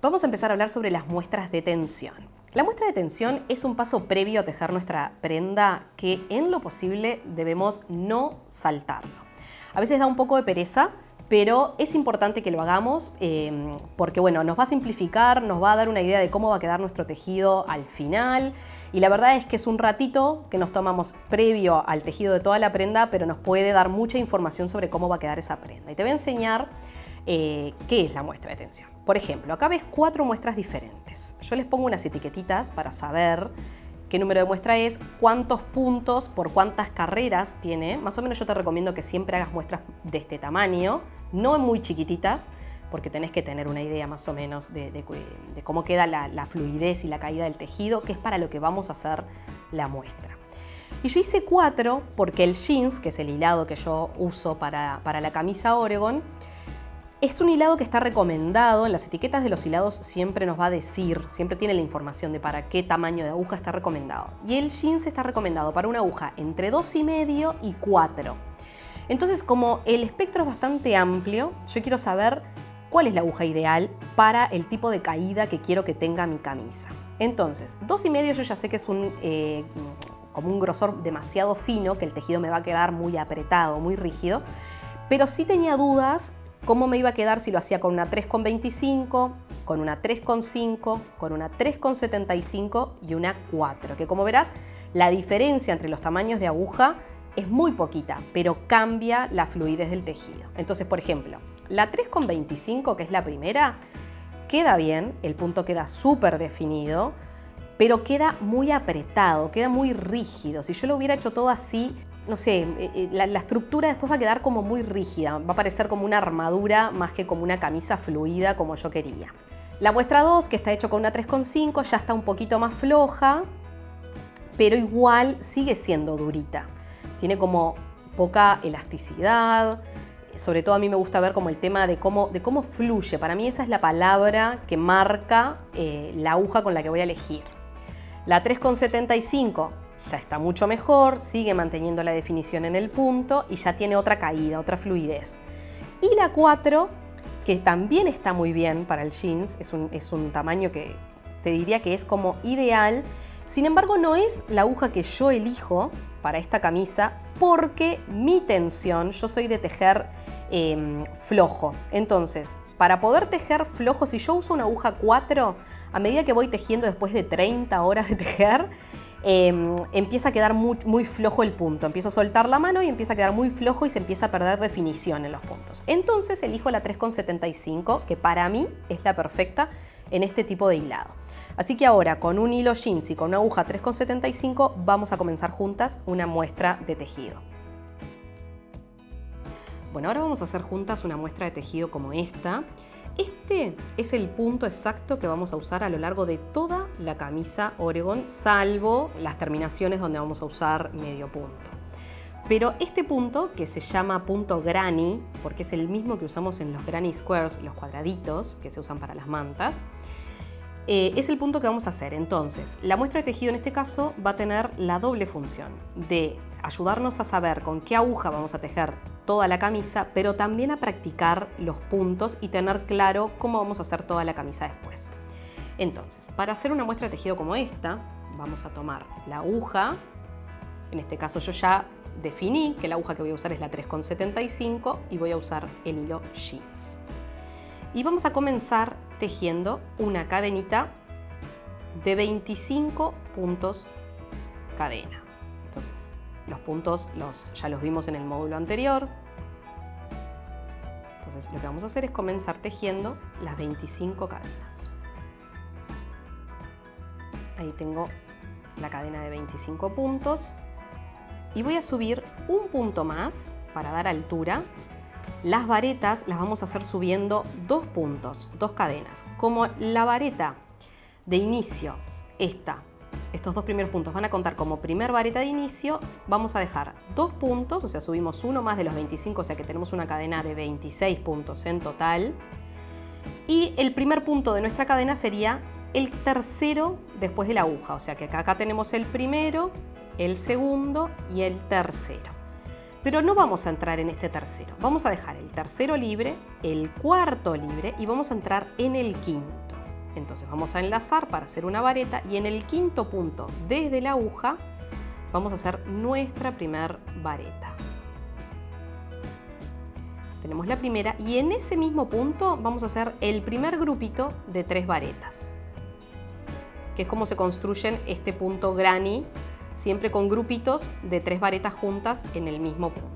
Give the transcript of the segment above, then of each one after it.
Vamos a empezar a hablar sobre las muestras de tensión. La muestra de tensión es un paso previo a tejer nuestra prenda que en lo posible debemos no saltarlo. A veces da un poco de pereza, pero es importante que lo hagamos porque nos va a simplificar, nos va a dar una idea de cómo va a quedar nuestro tejido al final. Y la verdad es que es un ratito que nos tomamos previo al tejido de toda la prenda, pero nos puede dar mucha información sobre cómo va a quedar esa prenda. Y te voy a enseñar qué es la muestra de tensión. Por ejemplo, acá ves 4 muestras diferentes. Yo les pongo unas etiquetitas para saber qué número de muestra es, cuántos puntos por cuántas carreras tiene. Más o menos yo te recomiendo que siempre hagas muestras de este tamaño, no muy chiquititas, porque tenés que tener una idea más o menos de cómo queda la fluidez y la caída del tejido, que es para lo que vamos a hacer la muestra. Y yo hice 4 porque el jeans, que es el hilado que yo uso para la camisa Oregon, es un hilado que está recomendado. En las etiquetas de los hilados siempre nos va a decir, siempre tiene la información de para qué tamaño de aguja está recomendado. Y el jeans está recomendado para una aguja entre 2,5 y 4. Entonces, como el espectro es bastante amplio, yo quiero saber cuál es la aguja ideal para el tipo de caída que quiero que tenga mi camisa. Entonces, 2,5 yo ya sé que es como un grosor demasiado fino, que el tejido me va a quedar muy apretado, muy rígido, pero sí tenía dudas cómo me iba a quedar si lo hacía con una 3,25, con una 3,5, con una 3,75 y una 4, que como verás, la diferencia entre los tamaños de aguja es muy poquita, pero cambia la fluidez del tejido. Entonces, por ejemplo, la 3,25, que es la primera, queda bien, el punto queda súper definido, pero queda muy apretado, queda muy rígido. Si yo lo hubiera hecho todo así, no sé, la estructura después va a quedar como muy rígida, va a parecer como una armadura más que como una camisa fluida como yo quería. La muestra 2, que está hecho con una 3,5, ya está un poquito más floja, pero igual sigue siendo durita. Tiene como poca elasticidad, sobre todo a mí me gusta ver como el tema de cómo fluye. Para mí esa es la palabra que marca la aguja con la que voy a elegir. La 3,75 ya está mucho mejor, sigue manteniendo la definición en el punto y ya tiene otra caída, otra fluidez. Y la 4, que también está muy bien para el jeans, es un tamaño que te diría que es como ideal. Sin embargo, no es la aguja que yo elijo para esta camisa porque mi tensión, yo soy de tejer flojo. Entonces, para poder tejer flojo, si yo uso una aguja 4, a medida que voy tejiendo después de 30 horas de tejer, empieza a quedar muy flojo el punto. Empiezo a soltar la mano y empieza a quedar muy flojo y se empieza a perder definición en los puntos. Entonces elijo la 3,75, que para mí es la perfecta en este tipo de hilado. Así que ahora con un hilo jeans y con una aguja 3,75 vamos a comenzar juntas una muestra de tejido. Bueno, ahora vamos a hacer juntas una muestra de tejido como esta. Este es el punto exacto que vamos a usar a lo largo de toda la camisa Oregon, salvo las terminaciones donde vamos a usar medio punto. Pero este punto, que se llama punto granny, porque es el mismo que usamos en los granny squares, los cuadraditos que se usan para las mantas, es el punto que vamos a hacer. Entonces, la muestra de tejido en este caso va a tener la doble función de ayudarnos a saber con qué aguja vamos a tejer toda la camisa, pero también a practicar los puntos y tener claro cómo vamos a hacer toda la camisa después. Entonces, para hacer una muestra de tejido como esta, vamos a tomar la aguja. En este caso yo ya definí que la aguja que voy a usar es la 3,75 y voy a usar el hilo jeans. Y vamos a comenzar tejiendo una cadenita de 25 puntos cadena. Entonces, los puntos ya los vimos en el módulo anterior. Entonces, lo que vamos a hacer es comenzar tejiendo las 25 cadenas. Ahí tengo la cadena de 25 puntos. Y voy a subir un punto más para dar altura. Las varetas las vamos a hacer subiendo 2 puntos, 2 cadenas. Como la vareta de inicio, estos 2 primeros puntos van a contar como primer vareta de inicio, vamos a dejar 2 puntos, o sea, subimos uno más de los 25, o sea que tenemos una cadena de 26 puntos en total. Y el primer punto de nuestra cadena sería el tercero después de la aguja, o sea que acá tenemos el primero, el segundo y el tercero. Pero no vamos a entrar en este tercero, vamos a dejar el tercero libre, el cuarto libre y vamos a entrar en el quinto. Entonces vamos a enlazar para hacer una vareta y en el quinto punto desde la aguja vamos a hacer nuestra primer vareta. Tenemos la primera y en ese mismo punto vamos a hacer el primer grupito de 3 varetas, que es como se construyen este punto granny, siempre con grupitos de 3 varetas juntas en el mismo punto.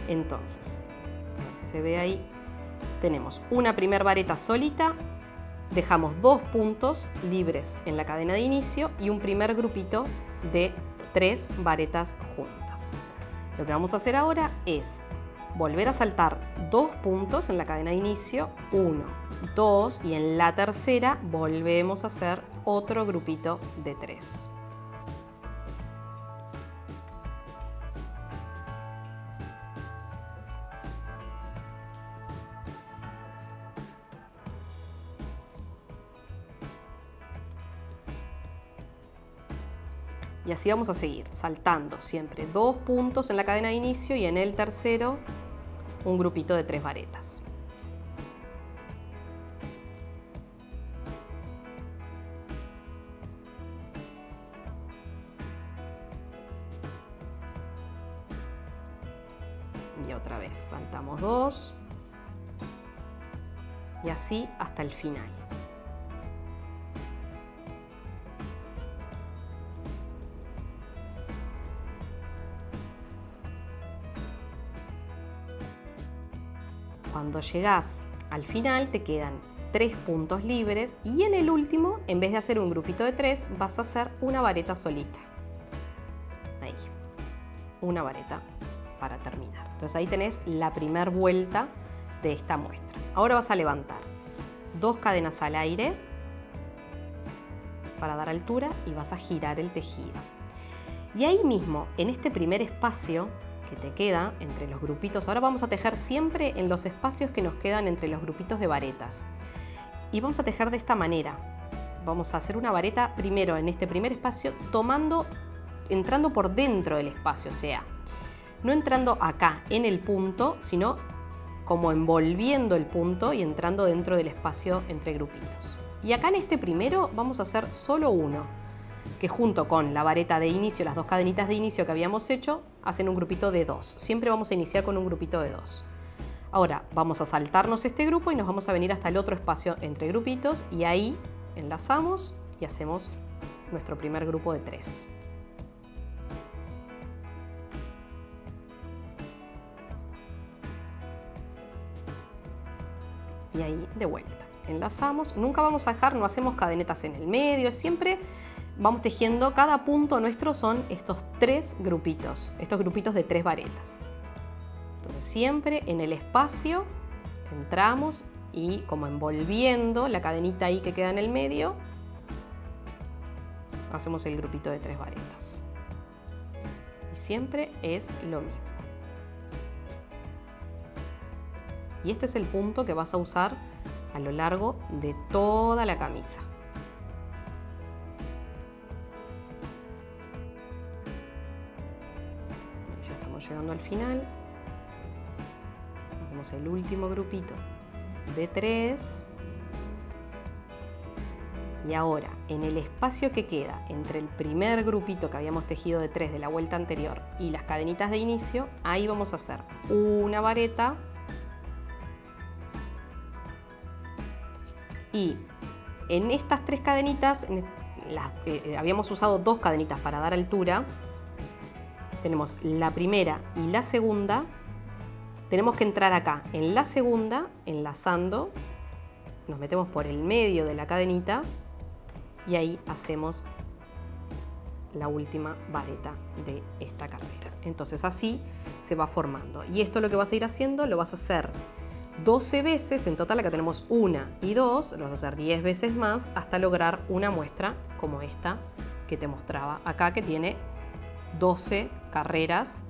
Entonces, a ver si se ve ahí, tenemos una primer vareta solita, dejamos 2 puntos libres en la cadena de inicio y un primer grupito de 3 varetas juntas. Lo que vamos a hacer ahora es volver a saltar 2 puntos en la cadena de inicio, 1, 2 y en la tercera volvemos a hacer otro grupito de 3. Y así vamos a seguir, saltando siempre 2 puntos en la cadena de inicio y en el tercero un grupito de 3 varetas. Y otra vez, saltamos 2 y así hasta el final. Cuando llegás al final te quedan 3 puntos libres y en el último, en vez de hacer un grupito de 3, vas a hacer una vareta solita. Ahí, una vareta para terminar. Entonces ahí tenés la primera vuelta de esta muestra. Ahora vas a levantar 2 cadenas al aire para dar altura y vas a girar el tejido. Y ahí mismo, en este primer espacio que te queda entre los grupitos, ahora vamos a tejer siempre en los espacios que nos quedan entre los grupitos de varetas. Y vamos a tejer de esta manera. Vamos a hacer una vareta primero en este primer espacio, entrando por dentro del espacio, o sea, no entrando acá en el punto, sino como envolviendo el punto y entrando dentro del espacio entre grupitos. Y acá en este primero vamos a hacer solo uno, que junto con la vareta de inicio, las 2 cadenitas de inicio que habíamos hecho, hacen un grupito de 2. Siempre vamos a iniciar con un grupito de 2. Ahora vamos a saltarnos este grupo y nos vamos a venir hasta el otro espacio entre grupitos y ahí enlazamos y hacemos nuestro primer grupo de 3. Y ahí de vuelta. Enlazamos, nunca vamos a dejar, no hacemos cadenetas en el medio, siempre vamos tejiendo, cada punto nuestro son estos 3 grupitos, estos grupitos de 3 varetas. Entonces siempre en el espacio entramos y como envolviendo la cadenita ahí que queda en el medio, hacemos el grupito de 3 varetas. Y siempre es lo mismo. Y este es el punto que vas a usar a lo largo de toda la camisa. Ya estamos llegando al final. Hacemos el último grupito de 3. Y ahora, en el espacio que queda entre el primer grupito que habíamos tejido de 3 de la vuelta anterior y las cadenitas de inicio, ahí vamos a hacer una vareta. Y en estas 3 cadenitas, habíamos usado 2 cadenitas para dar altura. Tenemos la primera y la segunda. Tenemos que entrar acá en la segunda, enlazando. Nos metemos por el medio de la cadenita y ahí hacemos la última vareta de esta carrera. Entonces así se va formando. Y esto lo que vas a ir haciendo, lo vas a hacer 12 veces, en total acá tenemos 1 y 2, lo vas a hacer 10 veces más hasta lograr una muestra como esta que te mostraba acá, que tiene 12 carreras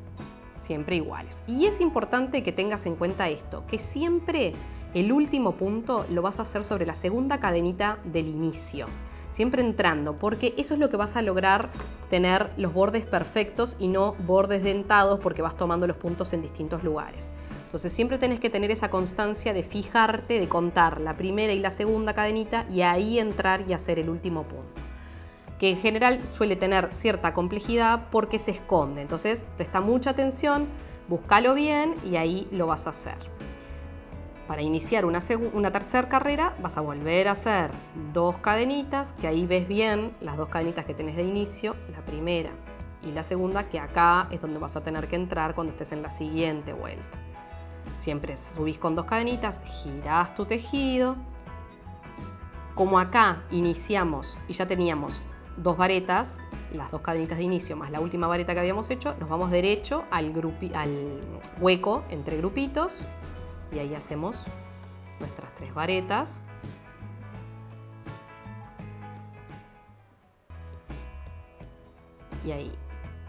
siempre iguales. Y es importante que tengas en cuenta esto, que siempre el último punto lo vas a hacer sobre la segunda cadenita del inicio, siempre entrando, porque eso es lo que vas a lograr tener los bordes perfectos y no bordes dentados porque vas tomando los puntos en distintos lugares. Entonces siempre tenés que tener esa constancia de fijarte, de contar la primera y la segunda cadenita y ahí entrar y hacer el último punto, que en general suele tener cierta complejidad porque se esconde. Entonces presta mucha atención, búscalo bien y ahí lo vas a hacer. Para iniciar una tercera carrera vas a volver a hacer 2 cadenitas, que ahí ves bien las 2 cadenitas que tenés de inicio, la primera y la segunda, que acá es donde vas a tener que entrar cuando estés en la siguiente vuelta. Siempre subís con 2 cadenitas, girás tu tejido. Como acá iniciamos y ya teníamos 2 varetas, las 2 cadenitas de inicio más la última vareta que habíamos hecho, nos vamos derecho al hueco entre grupitos y ahí hacemos nuestras 3 varetas. Y ahí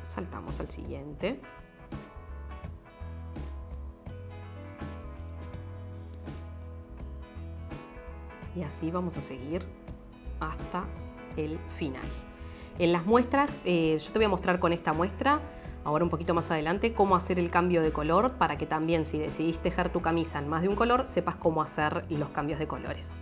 saltamos al siguiente. Y así vamos a seguir hasta el final. En las muestras, yo te voy a mostrar con esta muestra, ahora un poquito más adelante, cómo hacer el cambio de color para que también si decidís tejer tu camisa en más de un color, sepas cómo hacer los cambios de colores.